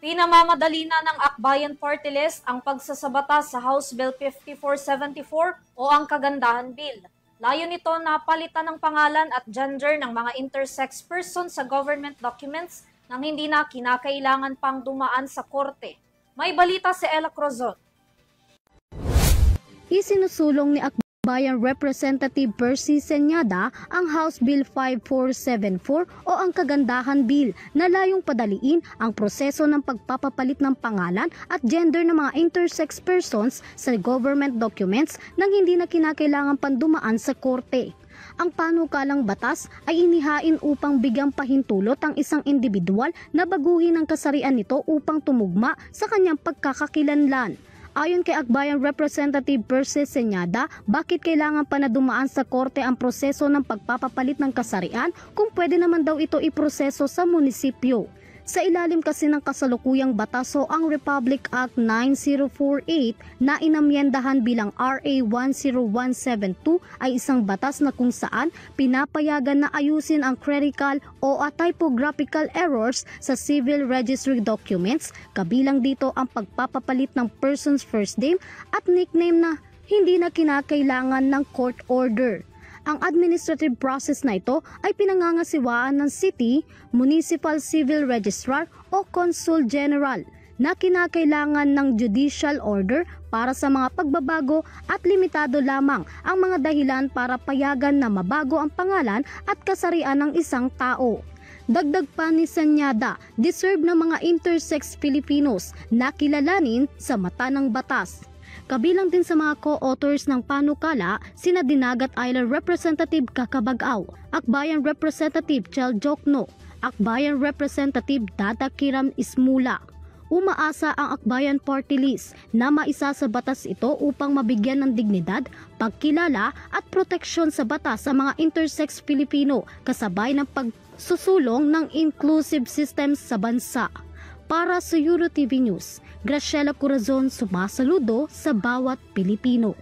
Pinamamadali na ng Akbayan Party List ang pagsasabata sa House Bill 5474 o ang Kagandahan Bill. Layo nito na palitan ng pangalan at gender ng mga intersex person sa government documents nang hindi na kinakailangan pang dumaan sa korte. May balita si Ella Crozon. Isinusulong ni Akbayan Representative Percy Senyada ang House Bill 5474 o ang Kagandahan Bill na layong padaliin ang proseso ng pagpapapalit ng pangalan at gender ng mga intersex persons sa government documents nang hindi na kinakailangan pang dumaan sa korte. Ang panukalang batas ay inihain upang bigyang pahintulot ang isang individual na baguhin ang kasarian nito upang tumugma sa kanyang pagkakakilanlan. Ayon kay Akbayan Representative Percy Senyada, bakit kailangan pa na dumaan sa korte ang proseso ng pagpapapalit ng kasarian kung pwede naman daw ito iproseso sa munisipyo? Sa ilalim kasi ng kasalukuyang bataso ang Republic Act 9048 na inamyendahan bilang RA 10172 ay isang batas na kung saan pinapayagan na ayusin ang clerical o typographical errors sa civil registry documents, kabilang dito ang pagpapapalit ng person's first name at nickname na hindi na kinakailangan ng court order. Ang administrative process na ito ay pinangangasiwaan ng City, Municipal Civil Registrar o Consul General na kinakailangan ng judicial order para sa mga pagbabago at limitado lamang ang mga dahilan para payagan na mabago ang pangalan at kasarian ng isang tao. Dagdag pa ni Senyada, deserve ng mga intersex Filipinos na kilalanin sa mata ng batas. Kabilang din sa mga co-authors ng panukala, sina Dinagat Island Representative Kakabagaw, Akbayan Representative Chel Jokno, Akbayan Representative Dada Kiram Ismula. Umaasa ang Akbayan Party List na maisa sa batas ito upang mabigyan ng dignidad, pagkilala at proteksyon sa batas sa mga intersex Filipino kasabay ng pagsusulong ng inclusive systems sa bansa. Para sa EuroTV News, Graciela Corazon sumasaludo sa bawat Pilipino.